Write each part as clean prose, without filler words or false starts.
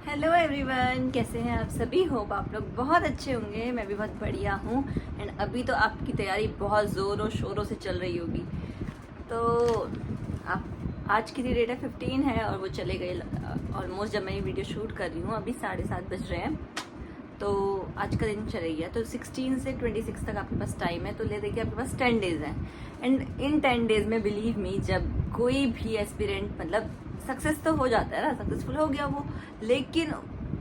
Hello everyone, कैसे हैं आप सभी। होप आप लोग बहुत अच्छे होंगे। मैं भी बहुत बढ़िया हूँ। एंड अभी तो आपकी तैयारी बहुत ज़ोरों शोरों से चल रही होगी। तो आप आज की डेट है 15 है और वो चले गए ऑलमोस्ट। जब मैं ये वीडियो शूट कर रही हूँ अभी 7:30 बज रहे हैं, तो आज का दिन चले गया। तो 16 से 26 तक आपके पास टाइम है। तो ले देखिए आपके पास 10 डेज हैं। एंड इन 10 डेज में बिलीव मी, जब कोई भी एस्पिरेंट मतलब सक्सेस तो हो जाता है ना, सक्सेसफुल हो गया वो, लेकिन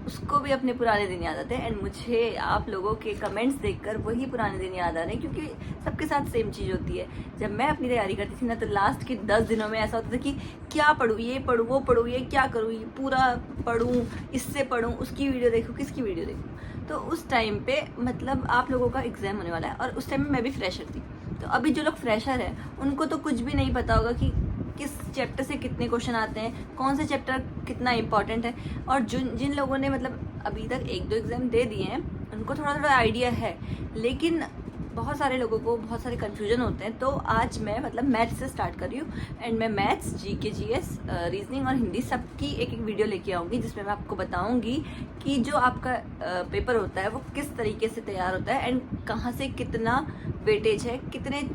उसको भी अपने पुराने दिन याद आते हैं। एंड मुझे आप लोगों के कमेंट्स देखकर वही पुराने दिन याद आ रहे हैं, क्योंकि सबके साथ सेम चीज़ होती है। जब मैं अपनी तैयारी करती थी ना, तो लास्ट के 10 दिनों में ऐसा होता था कि क्या पढूं, ये पढूं, वो पढूं, ये क्या करूं, ये पूरा पढूं, इससे पढूं, उसकी वीडियो देखूं, किसकी वीडियो देखूं। तो उस टाइम पे मतलब आप लोगों का एग्जाम होने वाला है, और उस टाइम में मैं भी फ्रेशर थी। तो अभी जो लोग फ्रेशर है उनको तो कुछ भी नहीं पता होगा कि किस चैप्टर से कितने क्वेश्चन आते हैं, कौन से चैप्टर कितना इंपॉर्टेंट है। और जिन लोगों ने मतलब अभी तक 1-2 एग्जाम दे दिए हैं उनको थोड़ा थोड़ा आइडिया है, लेकिन बहुत सारे लोगों को बहुत सारे कन्फ्यूजन होते हैं। तो आज मैं मतलब मैथ्स से स्टार्ट कर रही हूँ। एंड मैं मैथ्स, जीके, जीएस, रीजनिंग और हिंदी सबकी एक एक वीडियो लेके आऊँगी, जिसमें मैं आपको बताऊँगी कि जो आपका पेपर होता है वो किस तरीके से तैयार होता है, एंड कहाँ से कितना वेटेज है, कितने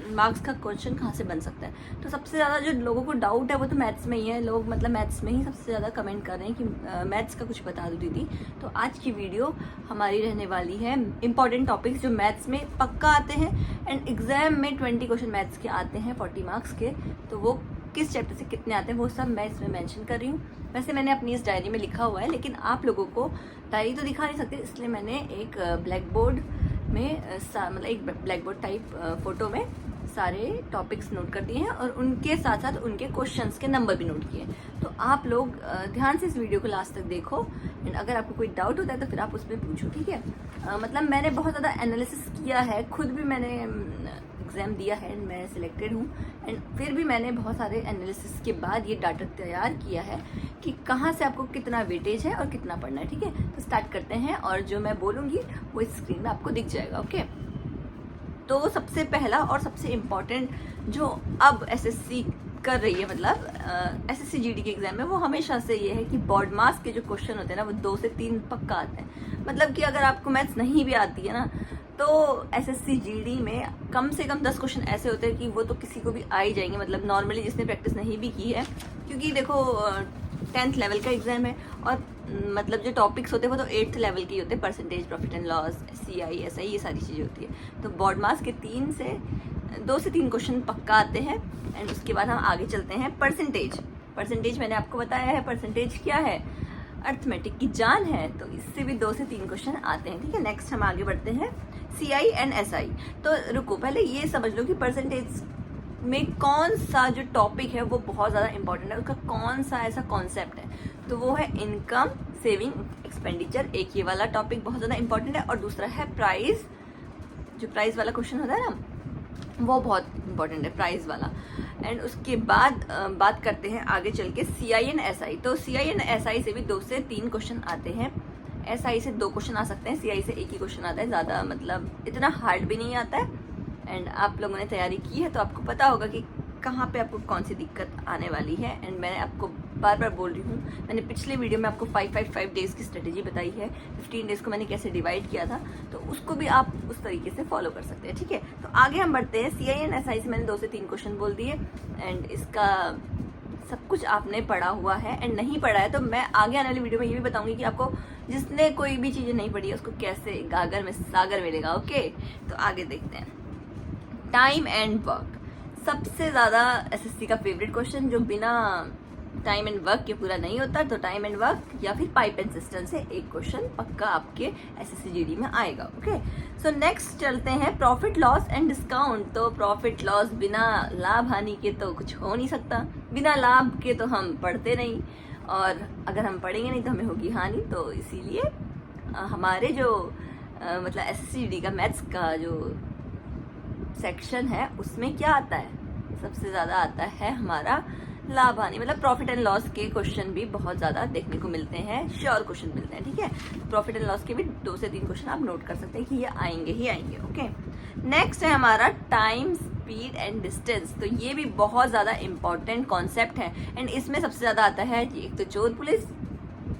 मार्क्स का क्वेश्चन कहाँ से बन सकता है। तो सबसे ज़्यादा जो लोगों को डाउट है वो तो मैथ्स में ही है। लोग मतलब मैथ्स में ही सबसे ज़्यादा कमेंट कर रहे हैं कि मैथ्स का कुछ बता दो दीदी। तो आज की वीडियो हमारी रहने वाली है इंपॉर्टेंट टॉपिक्स जो मैथ्स में पक्का आते हैं, एंड एग्जाम में 20 क्वेश्चन मैथ्स के आते हैं 40 मार्क्स के। तो वो किस चैप्टर से कितने आते हैं वो सब मैं इसमें मेंशन कर रही हूँ। वैसे मैंने अपनी इस डायरी में लिखा हुआ है, लेकिन आप लोगों को डायरी तो दिखा नहीं सकती, इसलिए मैंने एक ब्लैक बोर्ड में मतलब एक ब्लैक बोर्ड टाइप फोटो में सारे टॉपिक्स नोट कर दिए हैं, और उनके साथ साथ उनके क्वेश्चंस के नंबर भी नोट किए हैं। तो आप लोग ध्यान से इस वीडियो को लास्ट तक देखो, एंड अगर आपको कोई डाउट होता है तो फिर आप उसमें पूछो, ठीक है। मतलब मैंने बहुत ज़्यादा एनालिसिस किया है, खुद भी मैंने एग्ज़ाम दिया है, मैं सिलेक्टेड हूँ। एंड फिर भी मैंने बहुत सारे एनालिसिस के बाद ये डाटा तैयार किया है कि कहाँ से आपको कितना वेटेज है और कितना पढ़ना है, ठीक है। तो स्टार्ट करते हैं, और जो मैं बोलूँगी वो स्क्रीन में आपको दिख जाएगा, ओके। तो सबसे पहला और सबसे इम्पॉर्टेंट जो अब एसएससी कर रही है, मतलब एसएससी जीडी के एग्जाम में, वो हमेशा से ये है कि बोर्ड मार्क्स के जो क्वेश्चन होते हैं ना वो 2 से 3 पक्का आते हैं। मतलब कि अगर आपको मैथ्स नहीं भी आती है ना, तो एसएससी जीडी में कम से कम 10 क्वेश्चन ऐसे होते हैं कि वो तो किसी को भी आ ही जाएंगे, मतलब नॉर्मली जिसने प्रैक्टिस नहीं भी की है। क्योंकि देखो 10th लेवल का एग्जाम है, और मतलब जो टॉपिक्स होते हैं वो तो 8th लेवल के ही होते हैं। Percentage, profit and loss, CI, SI, ये सारी चीज़ें होती है। तो बोर्ड मार्क्स के 2 से 3 क्वेश्चन पक्का आते हैं। एंड उसके बाद हम आगे चलते हैं। परसेंटेज मैंने आपको बताया है, परसेंटेज क्या है, अर्थमेटिक की जान है। तो इससे भी 2 से 3 क्वेश्चन आते हैं, ठीक है। नेक्स्ट हम आगे बढ़ते हैं, सीआई एंड एसआई। तो रुको, पहले ये समझ लो कि परसेंटेज में कौन सा जो टॉपिक है वो बहुत ज़्यादा इंपॉर्टेंट है, उसका कौन सा ऐसा कॉन्सेप्ट है। तो वो है इनकम, सेविंग, एक्सपेंडिचर। एक ये वाला टॉपिक बहुत ज़्यादा इंपॉर्टेंट है, और दूसरा है प्राइस। जो प्राइस वाला क्वेश्चन होता है ना, वो बहुत इंपॉर्टेंट है, प्राइस वाला। एंड उसके बाद बात करते हैं आगे चल के सीआई एंड एसआई। तो सीआई एंड एसआई से भी 2 से 3 क्वेश्चन आते हैं। एसआई से 2 क्वेश्चन आ सकते हैं, सीआई से 1 ही क्वेश्चन आता है। ज़्यादा मतलब इतना हार्ड भी नहीं आता है। एंड आप लोगों ने तैयारी की है तो आपको पता होगा कि कहाँ पे आपको कौन सी दिक्कत आने वाली है। एंड मैं आपको बार बार बोल रही हूँ, मैंने पिछले वीडियो में आपको 5-5-5 डेज़ की स्ट्रेटेजी बताई है। 15 डेज़ को मैंने कैसे डिवाइड किया था, तो उसको भी आप उस तरीके से फॉलो कर सकते हैं, ठीक है। तो आगे हम बढ़ते हैं। सीआई एंड एसआई से मैंने 2 से 3 क्वेश्चन बोल दिए, एंड इसका सब कुछ आपने पढ़ा हुआ है। एंड नहीं पढ़ा है तो मैं आगे आने वाली वीडियो में ये भी बताऊंगी कि आपको जिसने कोई भी चीज़ें नहीं पढ़ी है उसको कैसे गागर में सागर मिलेगा, ओके। तो आगे देखते हैं, टाइम एंड वर्क। सबसे ज़्यादा एसएससी का फेवरेट क्वेश्चन जो बिना टाइम एंड वर्क के पूरा नहीं होता। तो टाइम एंड वर्क या फिर पाइप एंड सिस्टम से एक क्वेश्चन पक्का आपके एसएससी जीडी में आएगा, ओके। सो नेक्स्ट चलते हैं, प्रॉफिट लॉस एंड डिस्काउंट। तो प्रॉफिट लॉस बिना लाभ हानि के तो कुछ हो नहीं सकता, बिना लाभ के तो हम पढ़ते नहीं, और अगर हम पढ़ेंगे नहीं तो हमें होगी हानि। तो इसीलिए हमारे जो मतलब एसएससी जीडी का मैथ्स का जो सेक्शन है उसमें क्या आता है, सबसे ज़्यादा आता है हमारा लाभ हानि, मतलब प्रॉफिट एंड लॉस के क्वेश्चन भी बहुत ज़्यादा देखने को मिलते हैं, श्योर क्वेश्चन मिलते हैं, ठीक है। प्रॉफिट एंड लॉस के भी 2 से 3 क्वेश्चन आप नोट कर सकते हैं कि ये आएंगे ही आएंगे, ओके। नेक्स्ट है हमारा टाइम, स्पीड एंड डिस्टेंस। तो ये भी बहुत ज़्यादा इंपॉर्टेंट कॉन्सेप्ट है, एंड इसमें सबसे ज़्यादा आता है एक तो चोर पुलिस,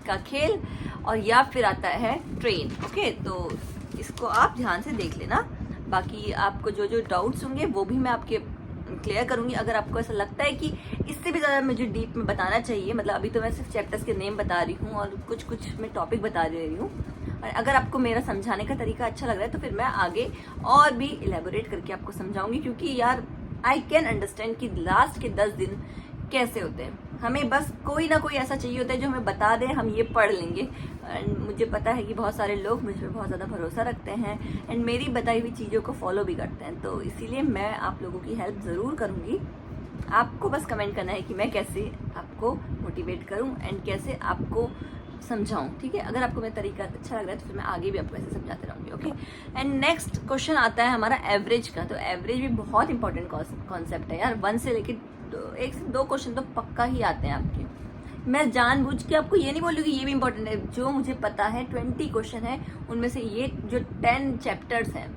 का खेल, और या फिर आता है ट्रेन। ओके, तो इसको आप ध्यान से देख लेना। बाकी आपको जो जो डाउट्स होंगे वो भी मैं आपके क्लियर करूंगी। अगर आपको ऐसा लगता है कि इससे भी ज़्यादा मुझे डीप में बताना चाहिए, मतलब अभी तो मैं सिर्फ चैप्टर्स के नेम बता रही हूँ और कुछ कुछ मैं टॉपिक बता रही हूँ, और अगर आपको मेरा समझाने का तरीका अच्छा लग रहा है तो फिर मैं आगे और भी इलेबोरेट करके आपको समझाऊंगी। क्योंकि यार आई कैन अंडरस्टैंड कि लास्ट के 10 दिन कैसे होते हैं। हमें बस कोई ना कोई ऐसा चाहिए होता है जो हमें बता दे, हम ये पढ़ लेंगे। एंड मुझे पता है कि बहुत सारे लोग मुझ पर बहुत ज़्यादा भरोसा रखते हैं एंड मेरी बताई हुई चीज़ों को फॉलो भी करते हैं, तो इसीलिए मैं आप लोगों की हेल्प ज़रूर करूँगी। आपको बस कमेंट करना है कि मैं कैसे आपको मोटिवेट करूँ एंड कैसे आपको समझाऊं। ठीक है, अगर आपको मेरा तरीका अच्छा लग रहा है तो फिर मैं आगे भी आपको ऐसे समझाते रहूँगी। ओके, एंड नेक्स्ट क्वेश्चन आता है हमारा एवरेज का। तो एवरेज भी बहुत इंपॉर्टेंट कॉन्सेप्ट है यार। 1 से लेकर 1 से 2 क्वेश्चन तो पक्का ही आते हैं आपके। मैं जानबूझ के आपको ये नहीं बोलूँगी ये भी इंपॉर्टेंट है। जो मुझे पता है 20 क्वेश्चन है, उनमें से ये जो 10 चैप्टर्स हैं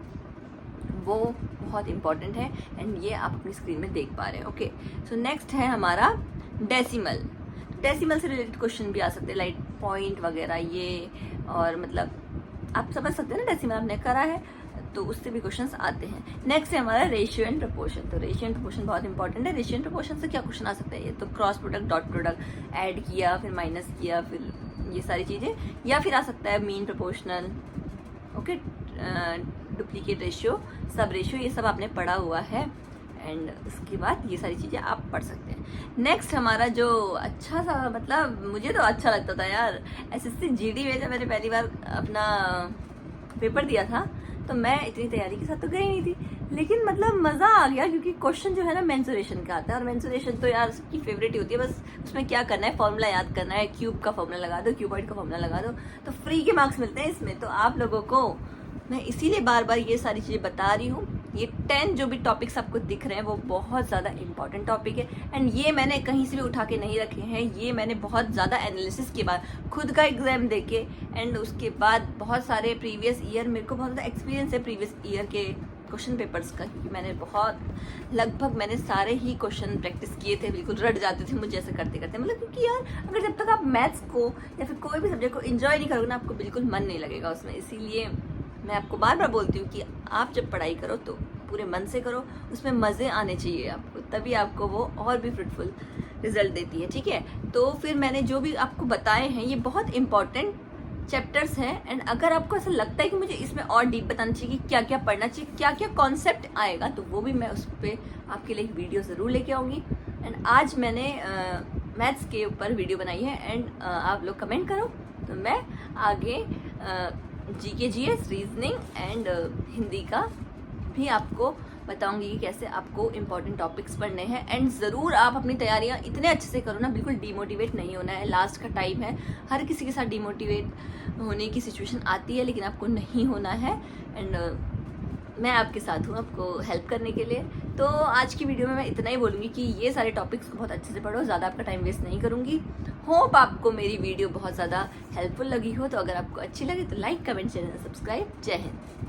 वो बहुत इंपॉर्टेंट है एंड ये आप अपनी स्क्रीन में देख पा रहे हैं। ओके, सो नेक्स्ट है हमारा डेसिमल। डेसिमल से रिलेटेड क्वेश्चन भी आ सकते हैं, लाइक पॉइंट वगैरह ये, और मतलब आप समझ सकते हैं ना, डेसिमल आपने करा है तो उससे भी क्वेश्चंस आते हैं। नेक्स्ट है हमारा रेशियो एंड प्रपोर्शन। तो रेशियो एंड प्रपोर्शन बहुत इंपॉर्टेंट है। रेशियो एंड प्रपोर्शन से क्या क्वेश्चन आ सकता है, ये तो cross product, dot product, add किया फिर माइनस किया, फिर ये सारी चीज़ें, या फिर आ सकता है mean proportional, okay, duplicate ratio, सब रेशियो, ये सब आपने पढ़ा हुआ है एंड उसके बाद ये सारी चीज़ें आप पढ़ सकते हैं। नेक्स्ट हमारा जो अच्छा सा, मतलब मुझे तो अच्छा लगता था यार, एसएससी जीडी में जब मैंने पहली बार अपना पेपर दिया था तो मैं इतनी तैयारी के साथ तो गई नहीं थी, लेकिन मतलब मज़ा आ गया क्योंकि क्वेश्चन जो है ना मेंसुरेशन का आता है, और मेंसुरेशन तो यार सबकी फेवरेट ही होती है। बस उसमें क्या करना है, फॉर्मूला याद करना है, क्यूब का फॉर्मूला लगा दो, क्यूबॉइड का फॉर्मूला लगा दो, तो फ्री के मार्क्स मिलते हैं इसमें। तो आप लोगों को मैं इसीलिए बार बार ये सारी चीज़ें बता रही हूँ। ये 10 जो भी टॉपिक्स आपको दिख रहे हैं वो बहुत ज़्यादा इंपॉर्टेंट टॉपिक है एंड ये मैंने कहीं से भी उठा के नहीं रखे हैं। ये मैंने बहुत ज़्यादा एनालिसिस के बाद, खुद का एग्जाम देके एंड उसके बाद बहुत सारे प्रीवियस ईयर, मेरे को बहुत ज़्यादा एक्सपीरियंस है प्रीवियस ईयर के क्वेश्चन पेपर्स का, क्योंकि मैंने बहुत लगभग मैंने सारे ही क्वेश्चन प्रैक्टिस किए थे, बिल्कुल रट जाते थे मुझे ऐसे करते करते। मतलब क्योंकि यार अगर जब तक आप मैथ्स को या फिर कोई भी सब्जेक्ट को एंजॉय नहीं करोगे ना, आपको बिल्कुल मन नहीं लगेगा उसमें। इसीलिए मैं आपको बार बार बोलती हूँ कि आप जब पढ़ाई करो तो पूरे मन से करो, उसमें मज़े आने चाहिए आपको, तभी आपको वो और भी फ्रूटफुल रिजल्ट देती है। ठीक है, तो फिर मैंने जो भी आपको बताए हैं ये बहुत इंपॉर्टेंट चैप्टर्स हैं एंड अगर आपको ऐसा लगता है कि मुझे इसमें और डीप बताना चाहिए कि क्या क्या पढ़ना चाहिए, क्या क्या कॉन्सेप्ट आएगा, तो वो भी मैं उस पर आपके लिए एक वीडियो ज़रूर लेके आऊँगी। एंड आज मैंने मैथ्स के ऊपर वीडियो बनाई है एंड आप लोग कमेंट करो तो मैं आगे GK, GS, reasoning and Hindi का भी आपको बताऊंगी कि कैसे आपको इंपॉर्टेंट टॉपिक्स पढ़ने हैं। एंड ज़रूर आप अपनी तैयारियां इतने अच्छे से करो ना, बिल्कुल डीमोटिवेट नहीं होना है। लास्ट का टाइम है, हर किसी के साथ डीमोटिवेट होने की सिचुएशन आती है, लेकिन आपको नहीं होना है एंड मैं आपके साथ हूँ आपको हेल्प करने के लिए। तो आज की वीडियो में मैं इतना ही बोलूँगी कि ये सारे टॉपिक्स को बहुत अच्छे से पढ़ो, ज़्यादा आपका टाइम वेस्ट नहीं करूँगी। होप आपको मेरी वीडियो बहुत ज़्यादा हेल्पफुल लगी हो, तो अगर आपको अच्छी लगे तो लाइक, कमेंट, चैनल सब्सक्राइब। जय हिंद।